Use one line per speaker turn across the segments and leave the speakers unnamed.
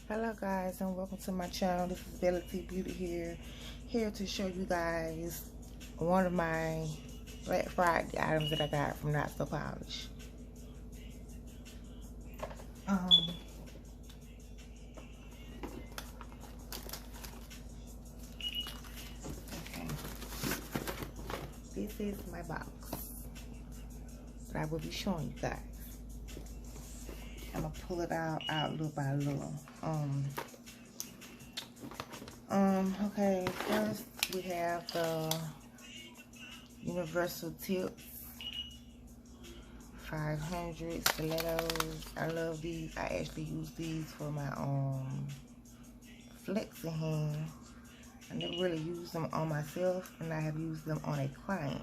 Hello guys, and welcome to my channel. This is Bella T Beauty here to show you guys one of my Black Friday items that I got from Notpolish. Okay, this is my box that I will be showing you guys. I'm gonna pull it out little by little. Okay, first we have the Universal Tips 500 stilettos. I love these. I actually use these for my flexing hand. I never really used them on myself, and I have used them on a client.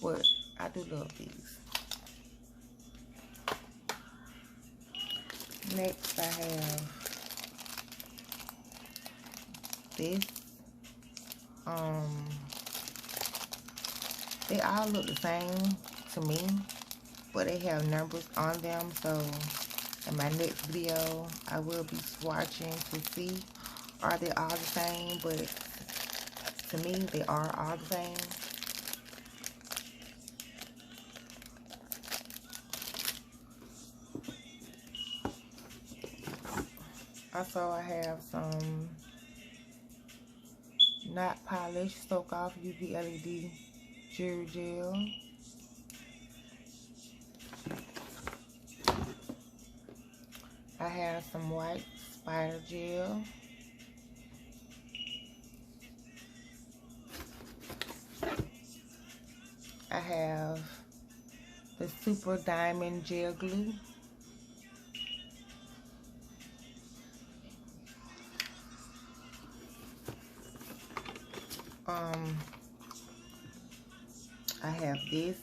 But I do love these. Next, I have this. They all look the same to me, but they have numbers on them. So in my next video, I will be swatching to see are they all the same. But to me, they are all the same. Also, I have some Notpolish Soak Off UV LED Jewelry Gel. I have some white spider gel. I have the Super Diamond Gel Glue. I have this.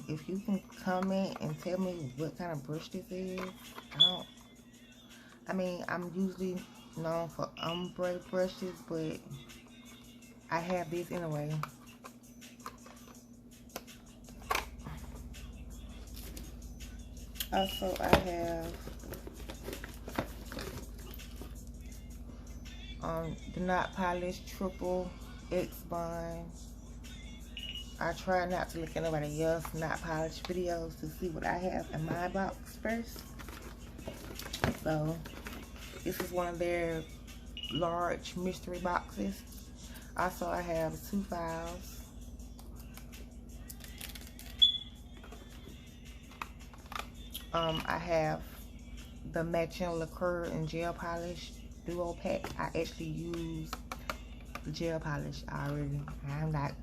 If you can comment and tell me what kind of brush this is. I'm usually known for ombre brushes, but I have this anyway. Also, I have the Notpolish Triple X Bond. I try not to look at nobody else Notpolish videos to see what I have in my box first. So this is one of their large mystery boxes. Also, I have 2 files. I have the matching lacquer and gel polish duo pack. I actually used the gel polish already. I'm not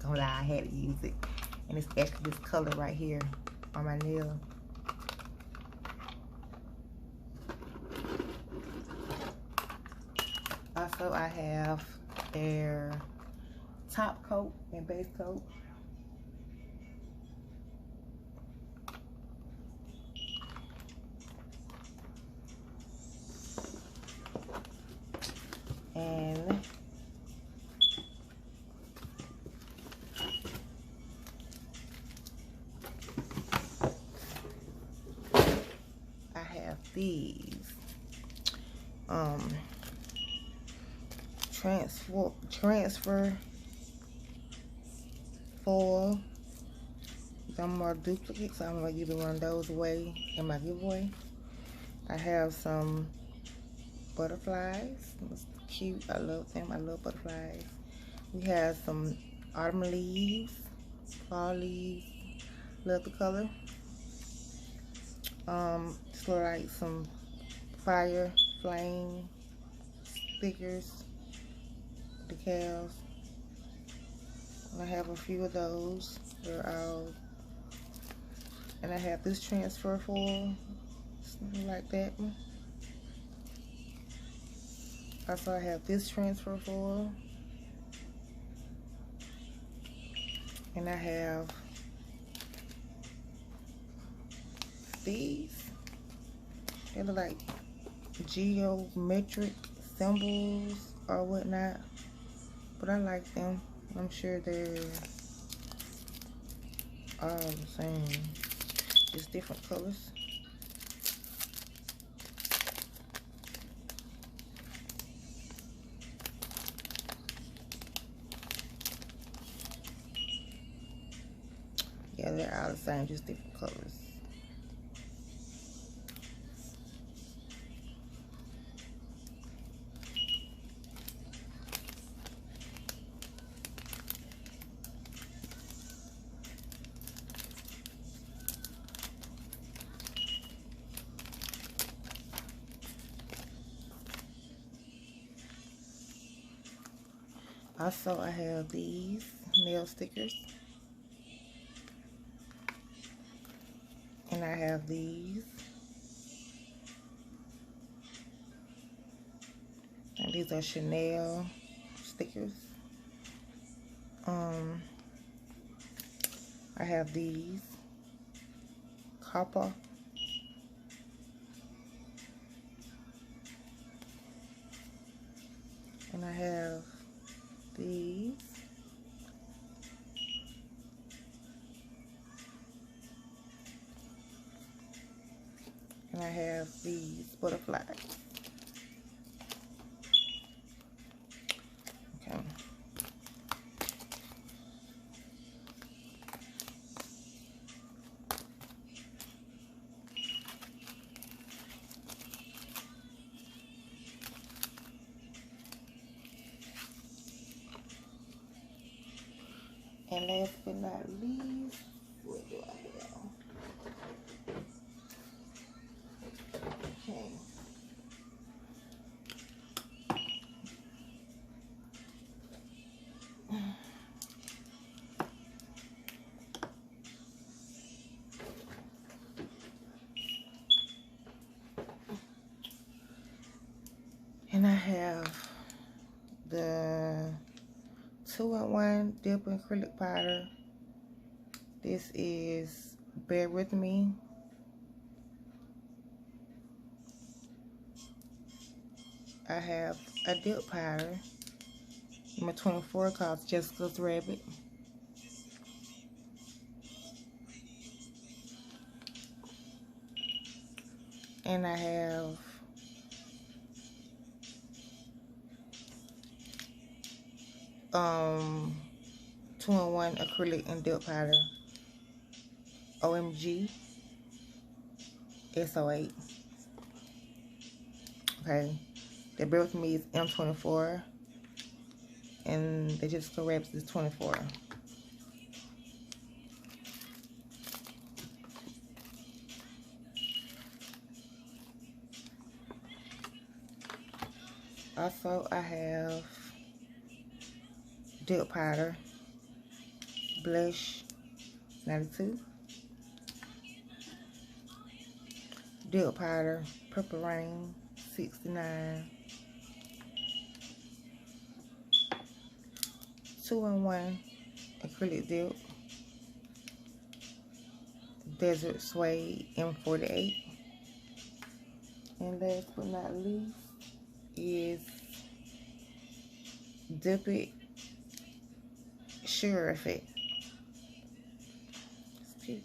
gonna lie, I had to use it. And it's actually this color right here on my nail. Also, I have their top coat and base coat. And I have these transfer foil. Some more duplicates, so I'm gonna give one of those away in my giveaway. I have some butterflies. It's cute. I love them. I love butterflies. We have some autumn leaves, fall leaves. Love the color. Just look like some fire, flame stickers, decals. I have a few of those. They're all. And I have this transfer foil, something like that. Also, I have this transfer foil. And I have these. They look like geometric symbols or whatnot. But I like them. I'm sure they're all the same. Just different colors. the same, just different colors. Also, I have these nail stickers. And I have these. And these are Chanel stickers. I have these. Copper. And I have these. And I have these butterflies. Okay. And last but not least, what do I have? Okay. And I have the 2-in-1 dip acrylic powder. This is Bear With Me. I have a dip powder, number 24, called Jessica's Rabbit. And I have um 2-in-1 acrylic and dip powder, OMG SO8. Okay, the Bear With Me is M24, and the Jessica Rabbit is 24. Also, I have dip powder, blush 92, dip powder, Purple Rain 69, 2-in-1 acrylic dip, Desert Suede M48. And last but not least is Dip It Sugar Effect. It's cute.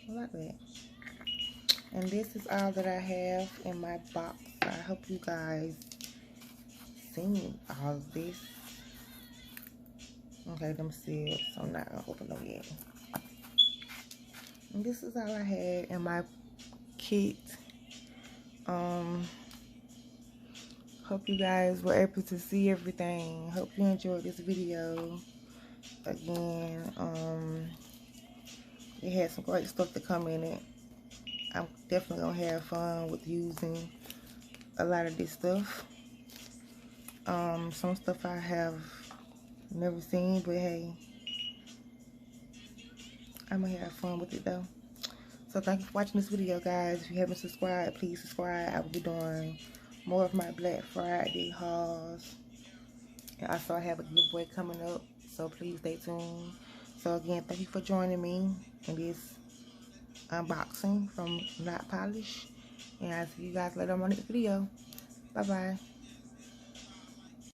I like that. And this is all that I have in my box. I hope you guys seen all of this. Okay, them sealed, so I'm not gonna open them yet. And this is all I had in my kit. Hope you guys were able to see everything. Hope you enjoyed this video. Again, it had some great stuff to come in it. I'm definitely gonna have fun with using a lot of this stuff. Some stuff I have never seen, but hey, I'm gonna have fun with it though. So thank you for watching this video, guys. If you haven't subscribed, please subscribe. I will be doing more of my Black Friday hauls. And also I have a giveaway coming up, so please stay tuned. So again, thank you for joining me in this unboxing from Notpolish. And I'll see you guys later on my next video. Bye-bye.